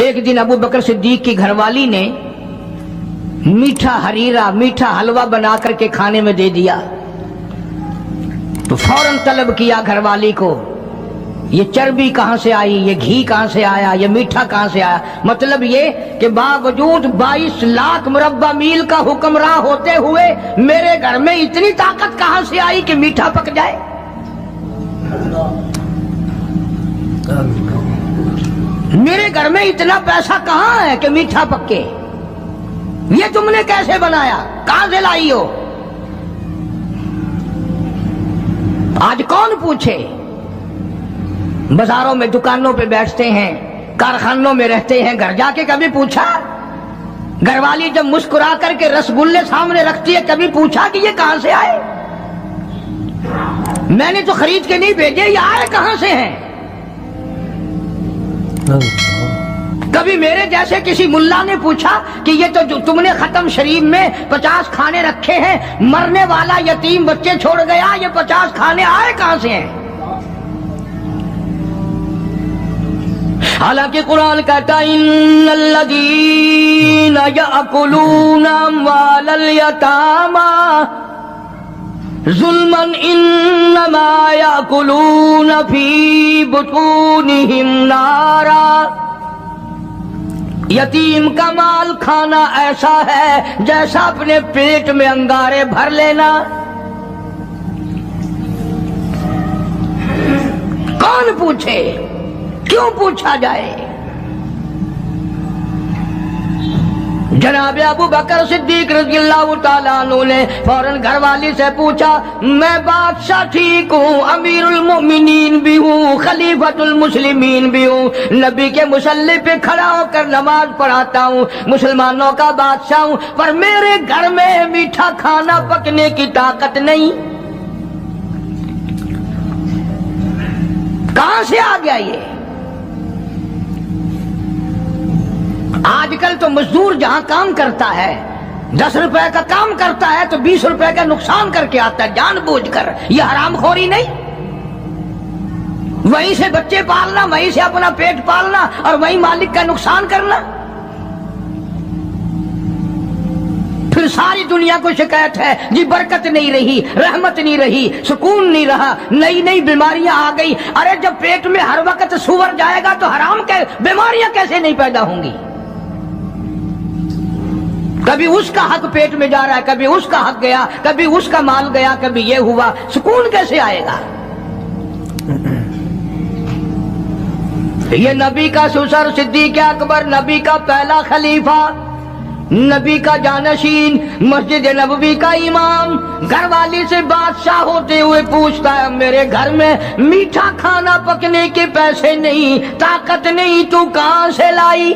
ایک دن ابو بکر صدیق کی گھر والی نے میٹھا ہریرا میٹھا حلوہ بنا کر کے کھانے میں دے دیا تو فوراً طلب کیا گھر والی کو، یہ چربی کہاں سے آئی، یہ گھی کہاں سے آیا، یہ میٹھا کہاں سے آیا؟ مطلب یہ کہ باوجود 22 لاکھ مربع میل کا حکمراں ہوتے ہوئے میرے گھر میں اتنی طاقت کہاں سے آئی کہ میٹھا پک جائے؟ میرے گھر میں اتنا پیسہ کہاں ہے کہ میٹھا پکے؟ یہ تم نے کیسے بنایا؟ کہاں سے لائی ہو؟ آج کون پوچھے؟ بازاروں میں دکانوں پہ بیٹھتے ہیں، کارخانوں میں رہتے ہیں، گھر جا کے کبھی پوچھا؟ گھر والی جب مسکرا کر کے رسگلے سامنے رکھتی ہے کبھی پوچھا کہ یہ کہاں سے آئے؟ میں نے تو خرید کے نہیں بھیجے، یہ آئے کہاں سے ہیں؟ کبھی میرے جیسے کسی ملا نے پوچھا کہ یہ تو جو تم نے ختم شریف میں 50 کھانے رکھے ہیں، مرنے والا یتیم بچے چھوڑ گیا، یہ 50 کھانے آئے کہاں سے ہیں؟ حالانکہ قرآن کہتا ہے ان الذین یأکلون اموال الیتامی ظلما انما یأکلون فی بطونہم نارا۔ یتیم کا مال کھانا ایسا ہے جیسا اپنے پیٹ میں انگارے بھر لینا۔ کون پوچھے؟ کیوں پوچھا جائے؟ جناب ابو بکر صدیق رضی اللہ تعالیٰ عنہ نے فوراً گھر والی سے پوچھا، میں بادشاہ ٹھیک ہوں، امیر المؤمنین بھی ہوں، خلیفۃ المسلمین بھی ہوں، نبی کے مصلی پہ کھڑا ہو کر نماز پڑھاتا ہوں، مسلمانوں کا بادشاہ ہوں، پر میرے گھر میں میٹھا کھانا پکنے کی طاقت نہیں، کہاں سے آ گیا یہ؟ آج کل تو مزدور جہاں کام کرتا ہے 10 روپے کا کام کرتا ہے تو 20 روپے کا نقصان کر کے آتا ہے جان بوجھ کر۔ یہ حرام خوری نہیں؟ وہیں سے بچے پالنا، وہیں سے اپنا پیٹ پالنا اور وہیں مالک کا نقصان کرنا۔ پھر ساری دنیا کو شکایت ہے جی برکت نہیں رہی، رحمت نہیں رہی، سکون نہیں رہا، نئی نئی بیماریاں آ گئی۔ ارے جب پیٹ میں ہر وقت سور جائے گا تو حرام کے بیماریاں کیسے نہیں پیدا ہوں گی؟ کبھی اس کا حق پیٹ میں جا رہا ہے، کبھی اس کا حق گیا، کبھی اس کا مال گیا، کبھی یہ ہوا، سکون کیسے آئے گا؟ یہ نبی کا سسر صدیق اکبر، نبی کا پہلا خلیفہ، نبی کا جانشین، مسجد نبوی کا امام، گھر والی سے بادشاہ ہوتے ہوئے پوچھتا ہے میرے گھر میں میٹھا کھانا پکنے کے پیسے نہیں، طاقت نہیں، تو کہاں سے لائی؟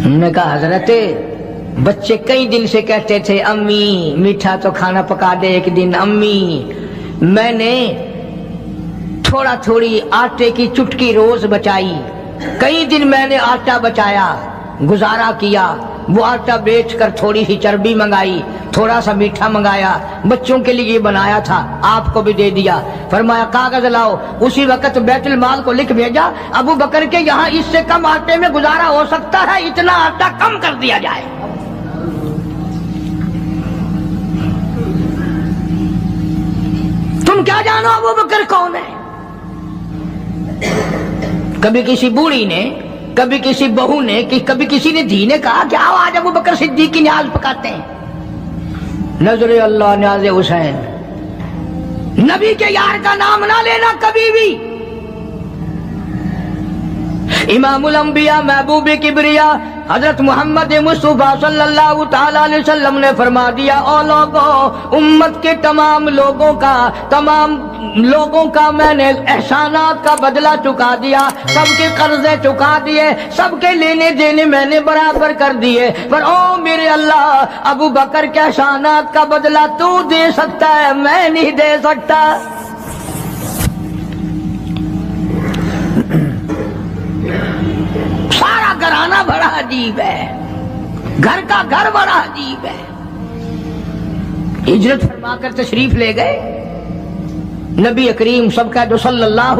ہم نے کہا حضرت بچے کئی دن سے کہتے تھے امی میٹھا تو کھانا پکا دے ایک دن، امی میں نے تھوڑا تھوڑی آٹے کی چٹکی روز بچائی، کئی دن میں نے آٹا بچایا، گزارا کیا، وہ آٹا بیچ کر تھوڑی سی چربی منگائی، تھوڑا سا میٹھا منگایا، بچوں کے لیے بنایا تھا، آپ کو بھی دے دیا۔ فرمایا کاغذ لاؤ، اسی وقت بیت المال کو لکھ بھیجا ابو بکر کے یہاں اس سے کم آٹے میں گزارا ہو سکتا ہے، اتنا آٹا کم کر دیا جائے۔ تم کیا جانو ابو بکر کون ہے؟ کبھی کسی بوڑھی نے، کبھی کسی بہو نے، کبھی کسی نے دھی نے کہا کہ آؤ آج ابو بکر صدیق کی نیاز پکاتے ہیں۔ نظر اللہ نیاز حسین، نبی کے یار کا نام نہ لینا کبھی بھی۔ امام الانبیاء محبوب کبریا حضرت محمد مصطفیٰ صلی اللہ تعالی علیہ وسلم نے فرما دیا، او لوگوں، امت کے تمام لوگوں کا میں نے احسانات کا بدلہ چکا دیا، سب کے قرضے چکا دیے، سب کے لینے دینے میں نے برابر کر دیے، پر او میرے اللہ ابو بکر کے احسانات کا بدلہ تو دے سکتا ہے، میں نہیں دے سکتا۔ سارا گھرانہ بڑا عجیب ہے، گھر کا گھر بڑا عجیب ہے۔ ہجرت فرما کر تشریف لے گئے، نبی کریم سب کا جو صلی اللہ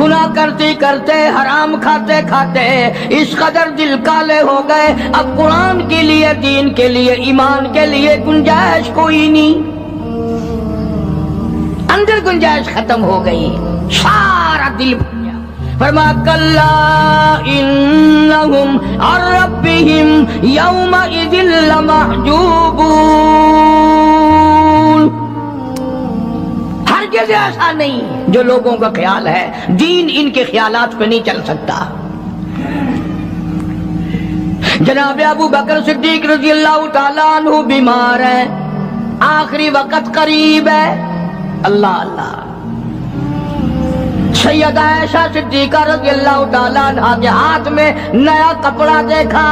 گناہ کرتے کرتے حرام کھاتے کھاتے اس قدر دل کالے ہو گئے، اب قرآن کے لیے، دین کے لیے، ایمان کے لیے گنجائش کوئی نہیں، اندر گنجائش ختم ہو گئی، سارا دل بھر گیا۔ فرمایا کلا انہم عن ربہم یومئذ لمحجوبون، ہرگز ایسا نہیں، جو لوگوں کا خیال ہے دین ان کے خیالات پہ نہیں چل سکتا۔ جناب ابو بکر صدیق رضی اللہ تعالیٰ عنہ بیمار ہیں، آخری وقت قریب ہے، اللہ اللہ۔ سیدہ عائشہ صدیقہ رضی اللہ تعالیٰ عنہ کے ہاتھ میں نیا کپڑا دیکھا،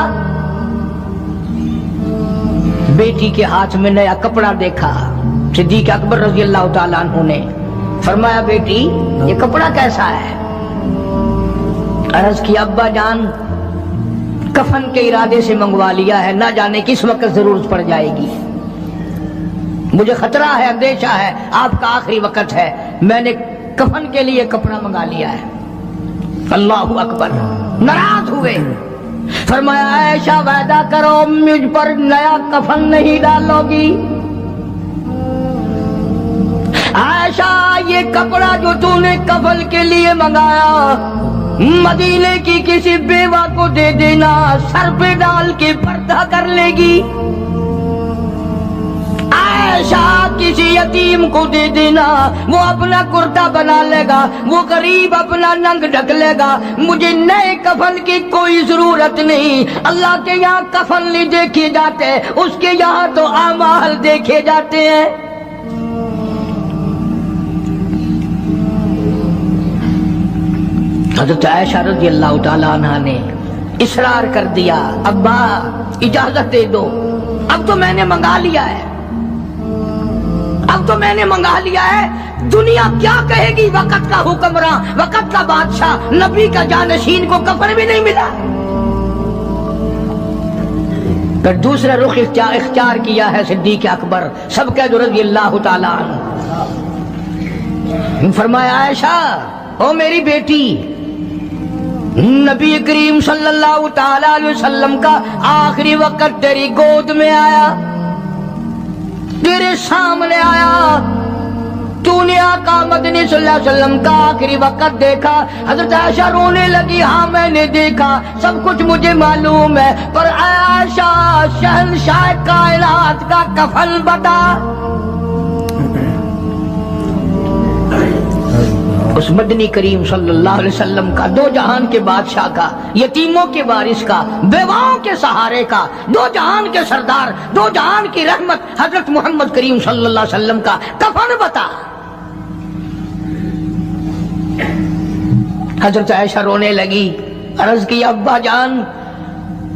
بیٹی کے ہاتھ میں نیا کپڑا دیکھا، صدیق اکبر رضی اللہ تعالیٰ عنہ نے فرمایا بیٹی یہ کپڑا کیسا ہے؟ عرض کی ابا جان کفن کے ارادے سے منگوا لیا ہے، نہ جانے کس وقت ضرورت پڑ جائے گی، مجھے خطرہ ہے، اندیشہ ہے، آپ کا آخری وقت ہے، میں نے کفن کے لیے کپڑا منگا لیا ہے۔ اللہ اکبر، ناراض ہوئے، فرمایا عائشہ وعدہ کرو مجھ پر نیا کفن نہیں ڈالو گی۔ عائشہ یہ کپڑا جو تو نے کفن کے لیے منگایا مدینے کی کسی بیوہ کو دے دینا، سر پہ ڈال کے پردہ کر لے گی۔ عائشہ کسی یتیم کو دے دینا، وہ اپنا کرتا بنا لے گا، وہ غریب اپنا ننگ ڈھک لے گا، مجھے نئے کفن کی کوئی ضرورت نہیں۔ اللہ کے یہاں کفن نہیں دیکھے جاتے، اس کے یہاں تو اعمال دیکھے جاتے ہیں۔ حضرت عائشہ رضی اللہ تعالیٰ عنہ نے اصرار کر دیا، ابا اجازت دے دو، اب تو میں نے منگا لیا ہے، اب تو میں نے منگا لیا ہے، دنیا کیا کہے گی؟ وقت کا حکمراں، وقت کا بادشاہ، نبی کا جانشین کو کفن بھی نہیں ملا۔ پھر دوسرا رخ اختیار کیا ہے صدیق اکبر سب رضی اللہ تعالیٰ عنہ۔ فرمایا عائشہ او میری بیٹی، نبی کریم صلی اللہ تعالیٰ علیہ وسلم کا آخری وقت تیری گود میں آیا، تیرے سامنے آیا، تو نے آقا مدنی صلی اللہ علیہ وسلم کا آخری وقت دیکھا۔ حضرت عائشہ رونے لگی، ہاں میں نے دیکھا، سب کچھ مجھے معلوم ہے، پر عائشہ شہنشاہ کائنات کا کفن بتا۔ اس مدنی کریم صلی اللہ علیہ وسلم کا، دو جہان کے بادشاہ کا، یتیموں کے وارث کا، بیواؤں کے سہارے کا، دو جہان کے سردار، دو جہان کی رحمت حضرت محمد کریم صلی اللہ علیہ وسلم کا کفن بتا۔ حضرت عائشہ رونے لگی، عرض کی ابا جان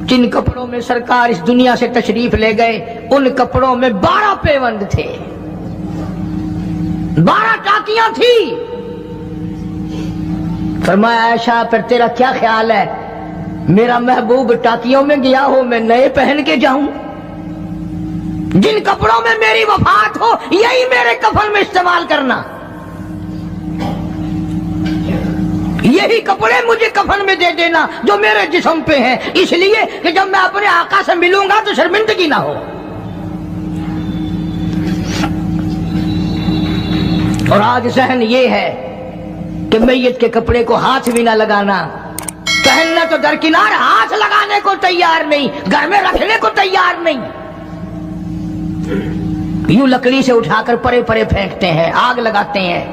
جن کپڑوں میں سرکار اس دنیا سے تشریف لے گئے ان کپڑوں میں 12 پیوند تھے، 12 ٹاکیاں تھی۔ فرمایا عائشہ پھر تیرا کیا خیال ہے، میرا محبوب ٹاکیوں میں گیا ہو میں نئے پہن کے جاؤں؟ جن کپڑوں میں میری وفات ہو یہی میرے کفن میں استعمال کرنا، یہی کپڑے مجھے کفن میں دے دینا جو میرے جسم پہ ہیں، اس لیے کہ جب میں اپنے آقا سے ملوں گا تو شرمندگی نہ ہو۔ اور آج ذہن یہ ہے کہ میت کے کپڑے کو ہاتھ بھی نہ لگانا، پہننا تو درکنار، ہاتھ لگانے کو تیار نہیں، گھر میں رکھنے کو تیار نہیں، یوں لکڑی سے اٹھا کر پرے پرے پھینکتے ہیں، آگ لگاتے ہیں،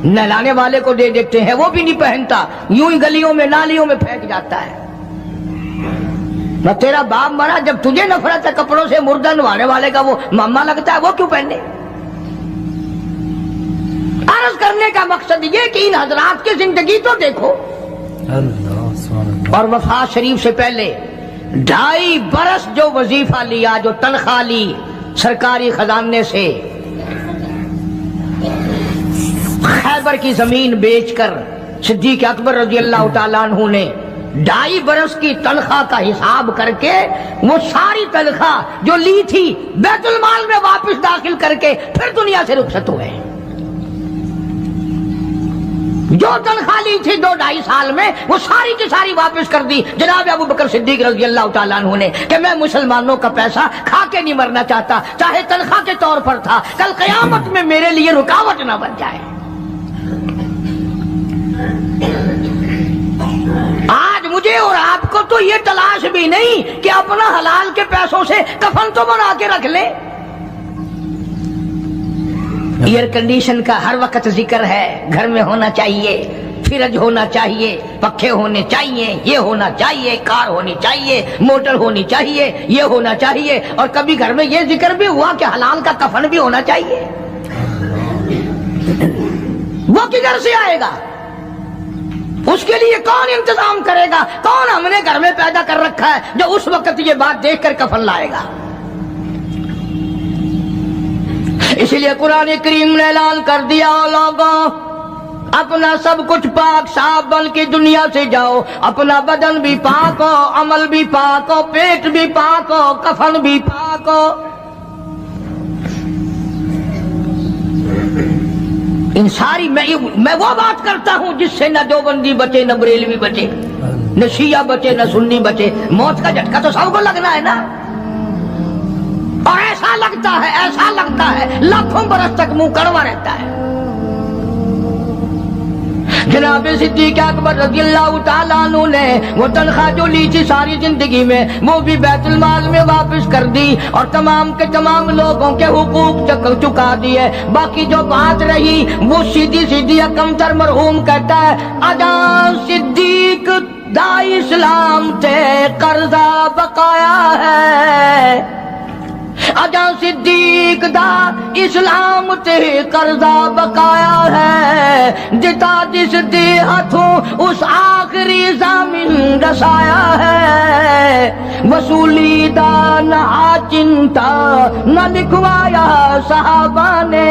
نہلانے والے کو دے دیتے ہیں وہ بھی نہیں پہنتا، یوں ہی گلیوں میں نالیوں میں پھینک جاتا ہے۔ نہ تیرا باپ مرا، جب تجھے نفرت ہے کپڑوں سے، مردہ نوانے والے کا وہ ماما لگتا ہے، وہ کیوں پہنے؟ عرض کرنے کا مقصد یہ کہ ان حضرات کی زندگی تو دیکھو، اور وفات شریف سے پہلے 2.5 برس جو وظیفہ لیا، جو تنخواہ لی سرکاری خزانے سے، خیبر کی زمین بیچ کر صدیق اکبر رضی اللہ تعالیٰ عنہ نے 2.5 برس کی تنخواہ کا حساب کر کے وہ ساری تنخواہ جو لی تھی بیت المال میں واپس داخل کر کے پھر دنیا سے رخصت ہوئے۔ جو تنخواہ لی تھی 2-2.5 سال میں وہ ساری کی ساری واپس کر دی جناب ابو بکر صدیق رضی اللہ تعالیٰ عنہ نے کہ میں مسلمانوں کا پیسہ کھا کے نہیں مرنا چاہتا، چاہے تنخواہ کے طور پر تھا، کل قیامت میں میرے لیے رکاوٹ نہ بن جائے۔ آج مجھے اور آپ کو تو یہ تلاش بھی نہیں کہ اپنا حلال کے پیسوں سے کفن تو بنا کے رکھ لیں۔ ایئر کنڈیشن کا ہر وقت ذکر ہے، گھر میں ہونا چاہیے، فریج ہونا چاہیے، پنکھے ہونے چاہیے، یہ ہونا چاہیے، کار ہونی چاہیے، موٹر ہونی چاہیے، یہ ہونا چاہیے، اور کبھی گھر میں یہ ذکر بھی ہوا کہ حلال کا کفن بھی ہونا چاہیے۔ وہ کدھر سے آئے گا؟ اس کے لیے کون انتظام کرے گا؟ کون ہم نے گھر میں پیدا کر رکھا ہے جو اس وقت یہ بات دیکھ کر کفن لائے گا؟ اس لیے قرآن کریم نے اعلان کر دیا، لوگوں اپنا سب کچھ پاک صاف بن کے دنیا سے جاؤ، اپنا بدن بھی پاک ہو، عمل بھی پاک ہو، پیٹ بھی پاک ہو، کفن بھی پاک ہو۔ ان ساری میں وہ بات کرتا ہوں جس سے نہ دیوبندی بچے، نہ بریلوی بچے، نہ شیعہ بچے، نہ سنی بچے۔ موت کا جھٹکا تو سب کو لگنا ہے نا، اور ایسا لگتا ہے لاکھوں برس تک منہ کڑوا رہتا ہے۔ جناب صدیق اکبر رضی اللہ تعالیٰ عنہ نے وہ تنخواہ جو لی تھی ساری زندگی میں وہ بھی بیت المال میں واپس کر دی اور تمام کے تمام لوگوں کے حقوق چکا دیے۔ باقی جو بات رہی وہ سیدھی اکمتر مرحوم کہتا ہے، اجاں صدیق دا اسلام تے قرضہ بقایا ہے، اجاں صدیق دا اسلام تے قرضہ بقایا ہے، جتا جس دے ہاتھوں اس آخری زمین رسایا ہے، وصولی دا نہ چنتا نہ لکھوایا صحابہ نے۔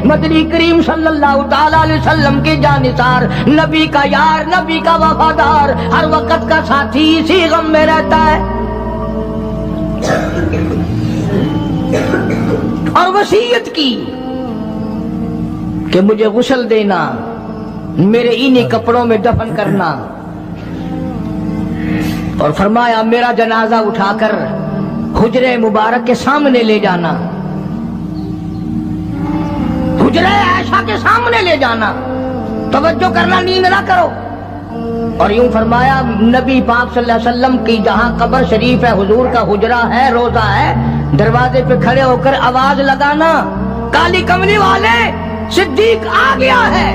مدنی کریم صلی اللہ تعالی علیہ وسلم کے جانثار، نبی کا یار، نبی کا وفادار، ہر وقت کا ساتھی اسی غم میں رہتا ہے۔ اور وصیت کی کہ مجھے غسل دینا، میرے انہی کپڑوں میں دفن کرنا، اور فرمایا میرا جنازہ اٹھا کر حجرے مبارک کے سامنے لے جانا، حجرے عائشہ کے سامنے لے جانا، توجہ کرنا، نیند نہ کرو۔ اور یوں فرمایا نبی پاک صلی اللہ علیہ وسلم کی جہاں قبر شریف ہے، حضور کا حجرہ ہے، روضہ ہے، دروازے پہ کھڑے ہو کر آواز لگانا، کالی کملی والے صدیق آ گیا ہے۔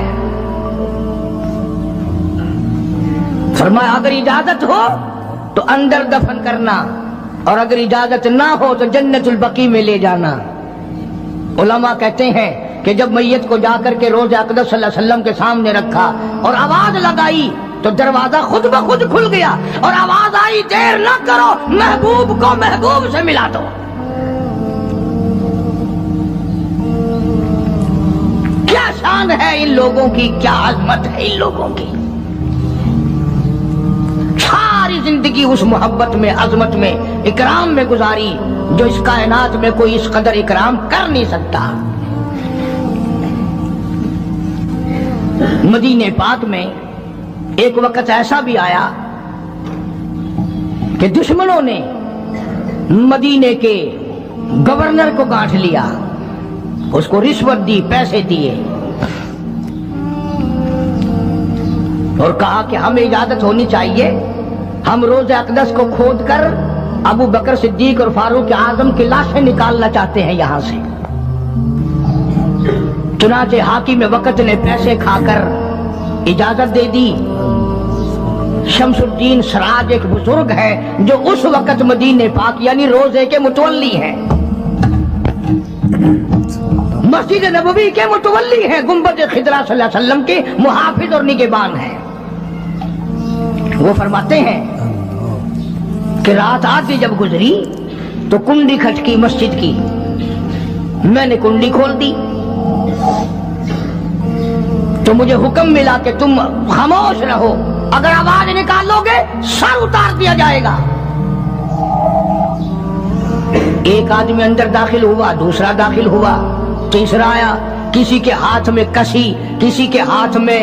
فرمایا اگر اجازت ہو تو اندر دفن کرنا، اور اگر اجازت نہ ہو تو جنت البقیع میں لے جانا۔ علماء کہتے ہیں کہ جب میت کو جا کر کے روضہ اقدس صلی اللہ علیہ وسلم کے سامنے رکھا اور آواز لگائی تو دروازہ خود بخود کھل گیا، اور آواز آئی دیر نہ کرو، محبوب کو محبوب سے ملا دو۔ کیا شان ہے ان لوگوں کی، کیا عظمت ہے ان لوگوں کی، ساری زندگی اس محبت میں، عظمت میں، اکرام میں گزاری جو اس کائنات میں کوئی اس قدر اکرام کر نہیں سکتا۔ مدینہ پاک میں ایک وقت ایسا بھی آیا کہ دشمنوں نے مدینے کے گورنر کو گانٹھ لیا، اس کو رشوت دی، پیسے دیے، اور کہا کہ ہمیں اجازت ہونی چاہیے، ہم روضہ اقدس کو کھود کر ابو بکر صدیق اور فاروق اعظم کی لاشیں نکالنا چاہتے ہیں یہاں سے۔ چنانچہ حاکم وقت نے پیسے کھا کر اجازت دے دی۔ شمس الدین سراج ایک بزرگ ہے جو اس وقت مدینہ پاک یعنی روضے کے متولی ہیں، مسجد نبوی کے متولی ہیں، گنبد خضرا صلی اللہ علیہ وسلم کے محافظ اور نگہبان ہیں۔ وہ فرماتے ہیں کہ رات آدھی جب گزری تو کنڈی کھٹکی مسجد کی، میں نے کنڈی کھول دی تو مجھے حکم ملا کہ تم خاموش رہو، اگر آواز نکالو گے سر اتار دیا جائے گا۔ ایک آدمی اندر داخل ہوا، دوسرا داخل ہوا، تیسرا آیا، کسی کے ہاتھ میں کسی، کسی کے ہاتھ میں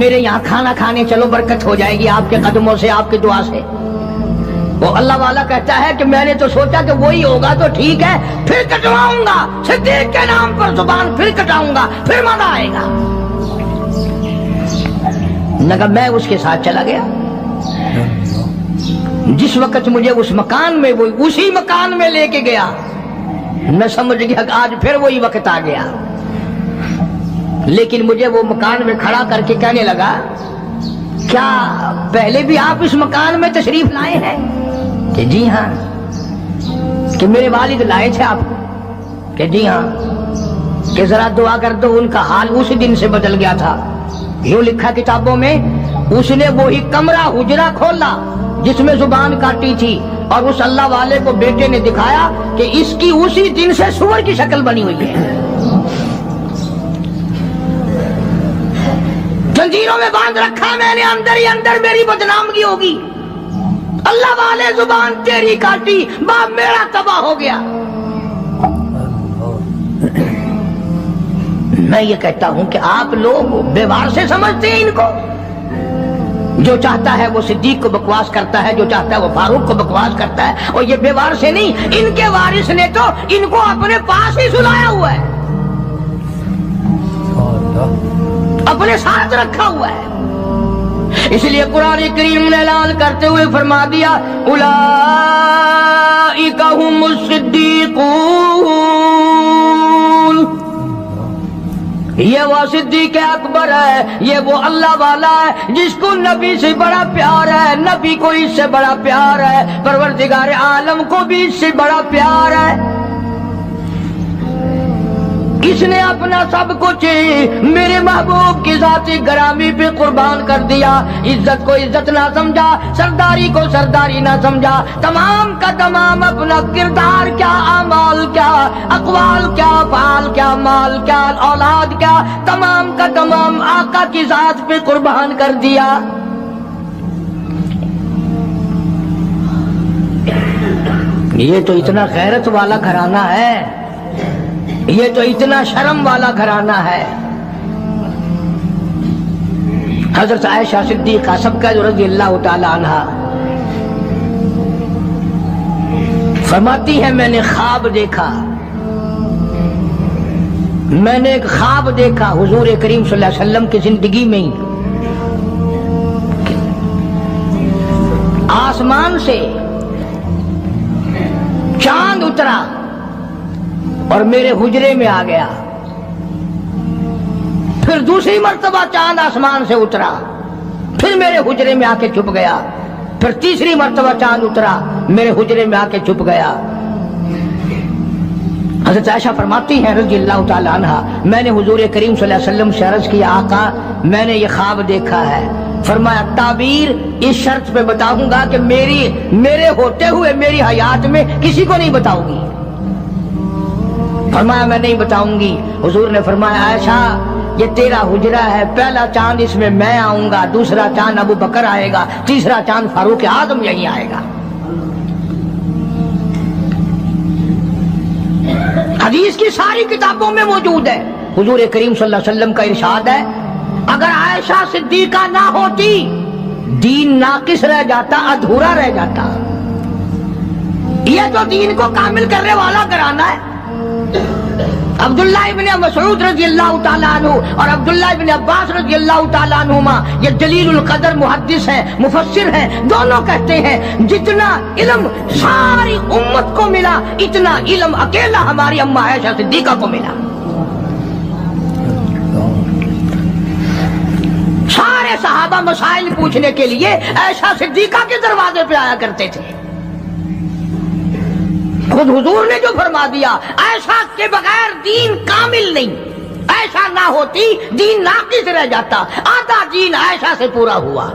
میرے یہاں کھانا کھانے چلو برکت ہو جائے گی آپ کے قدموں سے آپ کی دعا سے. وہ اللہ والا کہتا ہے کہ میں نے تو سوچا کہ وہی ہوگا تو ٹھیک ہے, پھر کٹواؤں گا صدیق کے نام پر زبان, پھر کٹاؤں گا, پھر مزہ آئے گا. لگا میں اس کے ساتھ چلا گیا. جس وقت مجھے اس مکان میں, وہ اسی مکان میں لے کے گیا, میں سمجھ گیا کہ آج پھر وہی وقت آ گیا. لیکن مجھے وہ مکان میں کھڑا کر کے کہنے لگا, کیا پہلے بھی آپ اس مکان میں تشریف لائے ہیں؟ کہ جی ہاں. کہ میرے والد لائے تھے آپ کو؟ کہ جی ہاں. کہ ذرا دعا کر دو, ان کا حال اسی دن سے بدل گیا تھا. یوں لکھا کتابوں میں, اس نے وہی کمرہ حجرہ کھولا جس میں زبان کاٹی تھی, اور اس اللہ والے کو بیٹے نے دکھایا کہ اس کی اسی دن سے سور کی شکل بنی ہوئی ہے. زنجیروں میں باندھ رکھا میں نے, اندر ہی اندر میری بدنامگی ہوگی. اللہ والے زبان تیری کاٹی, باپ میرا تباہ ہو گیا. میں یہ کہتا ہوں کہ آپ لوگ بیوار سے سمجھتے ہیں ان کو. جو چاہتا ہے وہ صدیق کو بکواس کرتا ہے, جو چاہتا ہے وہ فاروق کو بکواس کرتا ہے, اور یہ بیوار سے نہیں, ان کے وارث نے تو ان کو اپنے پاس ہی سلایا ہوا ہے, اپنے ساتھ رکھا ہوا ہے. اس لیے قرآن کریم نے اعلان کرتے ہوئے فرما دیا, اولئک هم الصدیقون. یہ وہ صدیق اکبر ہے, یہ وہ اللہ والا ہے جس کو نبی سے بڑا پیار ہے, نبی کو اس سے بڑا پیار ہے, پروردگار عالم کو بھی اس سے بڑا پیار ہے. اس نے اپنا سب کچھ میرے محبوب کی ذات گرامی پہ قربان کر دیا. عزت کو عزت نہ سمجھا, سرداری کو سرداری نہ سمجھا, تمام کا تمام اپنا کردار کیا, اعمال کیا, اقوال کیا, افعال کیا, مال کیا, اولاد کیا, تمام کا تمام آقا کی ذات پہ قربان کر دیا. یہ تو اتنا غیرت والا گھرانہ ہے, یہ تو اتنا شرم والا گھرانہ ہے. حضرت عائشہ صدیقہ سب کا رضی اللہ تعالی عنہا فرماتی ہے, میں نے خواب دیکھا, میں نے ایک خواب دیکھا حضور کریم صلی اللہ علیہ وسلم کی زندگی میں ہی. آسمان سے چاند اترا اور میرے حجرے میں آ گیا. پھر دوسری مرتبہ چاند آسمان سے اترا, پھر میرے حجرے میں آ کے چھپ گیا. پھر تیسری مرتبہ چاند اترا, میرے حجرے میں آ کے چھپ گیا. حضرت عائشہ فرماتی ہیں رضی اللہ تعالی عنہا, میں نے حضور کریم صلی اللہ علیہ وسلم سے عرض کیا, آقا میں نے یہ خواب دیکھا ہے. فرمایا, تعبیر اس شرط پہ بتاؤں گا کہ میرے ہوتے ہوئے میری حیات میں کسی کو نہیں بتاؤں گی. فرمایا میں نہیں بتاؤں گی. حضور نے فرمایا, عائشہ یہ تیرا حجرہ ہے, پہلا چاند اس میں میں آؤں گا, دوسرا چاند ابو بکر آئے گا, تیسرا چاند فاروق اعظم یہیں آئے گا. حدیث کی ساری کتابوں میں موجود ہے. حضور کریم صلی اللہ علیہ وسلم کا ارشاد ہے, اگر عائشہ صدیقہ نہ ہوتی دین ناقص رہ جاتا, ادھورا رہ جاتا. یہ تو دین کو کامل کرنے والا گھرانہ ہے. عبداللہ ابن مسعود رضی اللہ تعالیٰ عنہ اور عبداللہ ابن عباس رضی اللہ تعالیٰ عنہما یہ جلیل القدر محدث ہیں, مفسر ہیں, دونوں کہتے ہیں جتنا علم ساری امت کو ملا اتنا علم اکیلا ہماری اماں عائشہ صدیقہ کو ملا. سارے صحابہ مسائل پوچھنے کے لیے عائشہ صدیقہ کے دروازے پہ آیا کرتے تھے. خود حضور نے جو فرما دیا, عائشہ کے بغیر دین کامل نہیں, عائشہ نہ ہوتی دین ناقص رہ جاتا, آدھا دین عائشہ سے پورا ہوا.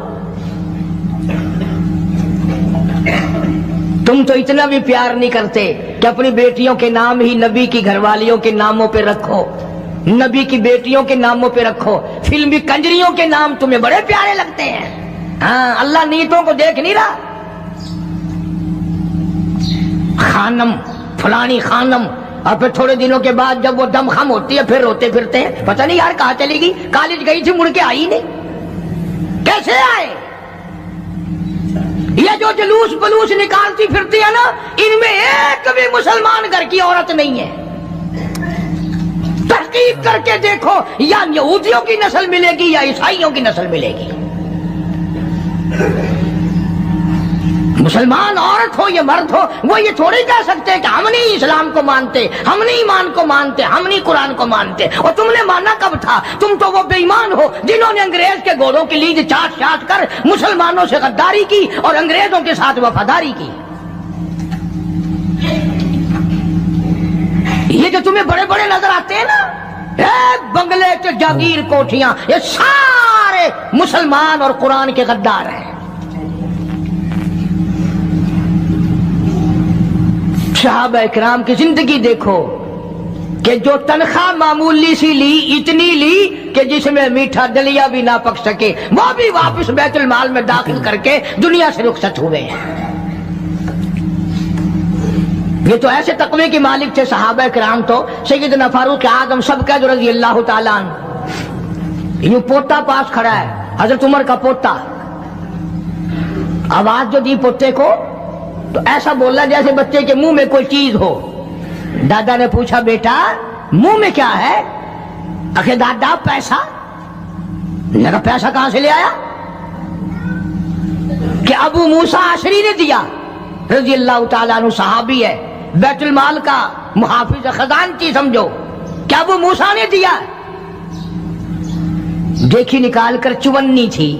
تم تو اتنا بھی پیار نہیں کرتے کہ اپنی بیٹیوں کے نام ہی نبی کی گھر والیوں کے ناموں پہ رکھو, نبی کی بیٹیوں کے ناموں پہ رکھو. فلمی کنجریوں کے نام تمہیں بڑے پیارے لگتے ہیں. ہاں, اللہ نیتوں کو دیکھ نہیں رہا. خانم, فلانی خانم, اور پھر تھوڑے دنوں کے بعد جب وہ دم خم ہوتی ہے پھر روتے پھرتے ہیں, پتہ نہیں یار کہاں چلی گئی, کالج گئی تھی مڑ کے آئی نہیں. کیسے آئے؟ یہ جو جلوس پلوس نکالتی پھرتی ہے نا، ان میں ایک بھی مسلمان گھر کی عورت نہیں ہے. تحقیق کر کے دیکھو، یا یہودیوں کی نسل ملے گی یا عیسائیوں کی نسل ملے گی. مسلمان عورت ہو یا مرد ہو، وہ یہ تھوڑی کہہ سکتے کہ ہم نہیں اسلام کو مانتے، ہم نہیں ایمان کو مانتے، ہم نہیں قرآن کو مانتے. اور تم نے مانا کب تھا؟ تم تو وہ بے ایمان ہو جنہوں نے انگریز کے گھوڑوں کی لیج چاٹ چاٹ کر مسلمانوں سے غداری کی اور انگریزوں کے ساتھ وفاداری کی. یہ جو تمہیں بڑے بڑے نظر آتے ہیں نا، بنگلے کے جاگیر کوٹھیاں، یہ سارے مسلمان اور قرآن کے غدار ہیں. صحابہ اکرام کی زندگی دیکھو کہ جو تنخواہ معمولی سی لی، اتنی لی کہ جس میں میٹھا دلیا بھی نہ پک سکے، وہ بھی واپس بیت المال میں داخل کر کے دنیا سے رخصت ہوئے ہیں. یہ تو ایسے تقوی کے مالک تھے صحابہ اکرام. تو سیدنا فاروق اعظم سب کا جو رضی اللہ تعالیٰ عنہ، یوں پوتا پاس کھڑا ہے، حضرت عمر کا پوتا. آواز جو دی پوتے کو تو ایسا بولا جیسے بچے کے منہ میں کوئی چیز ہو. دادا نے پوچھا بیٹا منہ میں کیا ہے؟ اکھے دادا پیسہ. نے کہا پیسہ کہاں سے لے آیا؟ کہ ابو موسیٰ عشری نے دیا، رضی اللہ تعالیٰ عنہ صحابی ہے، بیت المال کا محافظ خزانچی سمجھو. کیا ابو موسیٰ نے دیا؟ دیکھی نکال کر 54 تھی.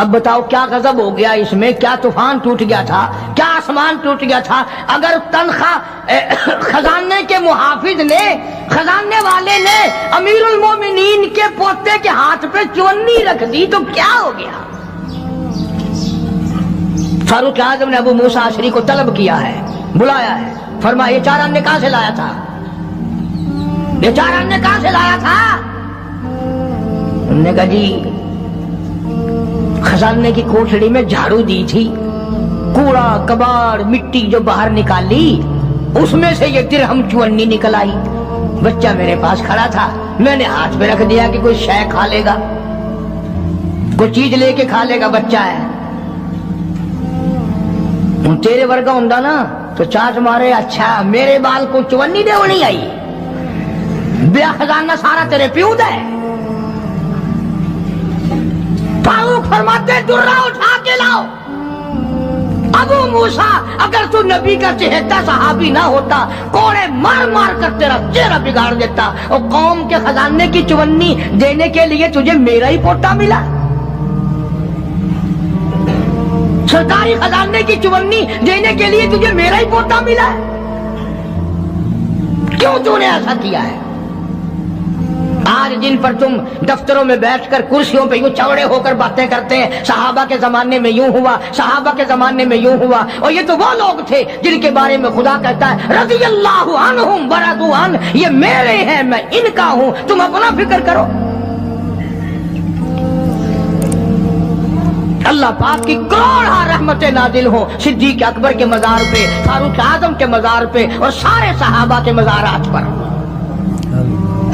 اب بتاؤ کیا غضب ہو گیا اس میں، کیا طوفان ٹوٹ گیا تھا، کیا آسمان ٹوٹ گیا تھا. اگر تنخواہ خزانے کے محافظ نے، خزانے والے نے امیر المومنین کے پوتے کے ہاتھ پہ 54 رکھ دی تو کیا ہو گیا؟ فاروق اعظم نے ابو موسیٰ عشری کو طلب کیا ہے، بلایا ہے، فرمایا یہ 4 آنے کہاں سے لایا تھا؟ یہ 4 آنے کہاں سے لایا تھا؟ انہوں نے کہا جی خزانے کی کوٹھڑی میں جھاڑو دی تھی، کوڑا کباڑ مٹی جو باہر نکالی اس میں سے یہ درہم 54 نکل آئی. بچہ میرے پاس کھڑا تھا، میں نے ہاتھ پہ رکھ دیا کہ کوئی شے کھا لے گا، کوئی چیز لے کے کھا لے گا، بچہ ہے. تیرے ورگا ہوں نا تو چاٹ مارے، اچھا میرے بال کو 54 دے ہونی آئی، بیا خزانہ سارا تیرے پیو ہے. فاروق فرماتے درہ اٹھا کے لاؤ. ابو موسیٰ اگر تو نبی کا چہیتا صحابی نہ ہوتا، کوڑے مار مار کر تیرا چہرہ بگاڑ دیتا. اور قوم کے خزانے کی 54 دینے کے لیے تجھے میرا ہی پوتا ملا، سرکاری خزانے کی 54 دینے کے لیے تجھے میرا ہی پوتا ملا. کیوں تو نے ایسا کیا ہے؟ آج جن پر تم دفتروں میں بیٹھ کر کرسیوں پہ یوں چوڑے ہو کر باتیں کرتے ہیں، صحابہ کے زمانے میں یوں ہوا، صحابہ کے زمانے میں یوں ہوا. اور یہ تو وہ لوگ تھے جن کے بارے میں خدا کہتا ہے رضی اللہ عنہم ورضوا عنہ، یہ میرے ہیں میں ان کا ہوں، تم اپنا فکر کرو. اللہ پاک کی کروڑا رحمتیں نازل ہوں صدیق اکبر کے مزار پہ، فاروق اعظم کے مزار پہ اور سارے صحابہ کے مزارات پر.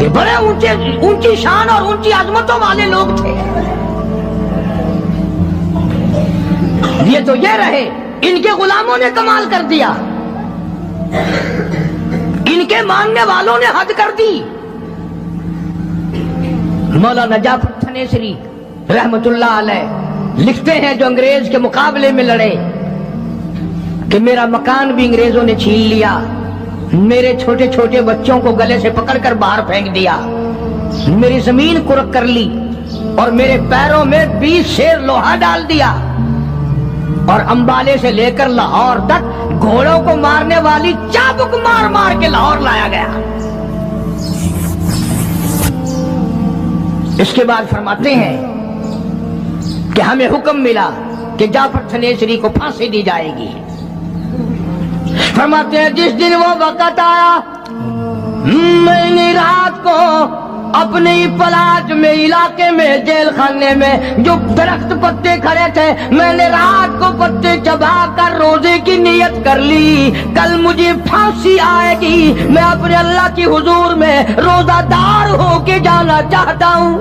یہ بڑے اونچی شان اور اونچی عظمتوں والے لوگ تھے. یہ تو یہ رہے، ان کے غلاموں نے کمال کر دیا، ان کے ماننے والوں نے حد کر دی. مولانا جعفر تھنیسری رحمت اللہ علیہ لکھتے ہیں جو انگریز کے مقابلے میں لڑے کہ میرا مکان بھی انگریزوں نے چھین لیا، میرے چھوٹے چھوٹے بچوں کو گلے سے پکڑ کر باہر پھینک دیا، میری زمین کرک کر لی اور میرے پیروں میں 20 شیر لوہا ڈال دیا، اور امبالے سے لے کر لاہور تک گھوڑوں کو مارنے والی چابک مار مار کے لاہور لایا گیا. اس کے بعد فرماتے ہیں کہ ہمیں حکم ملا کہ جعفر تھنیسری کو پھانسی دی جائے گی. فرماتے ہیں جس دن وہ وقت آیا، میں نے رات کو اپنے پلاٹ میں علاقے میں جیل خانے میں جو درخت پتے کھڑے تھے، میں نے رات کو پتے چبا کر روزے کی نیت کر لی، کل مجھے پھانسی آئے گی، میں اپنے اللہ کی حضور میں روزہ دار ہو کے جانا چاہتا ہوں.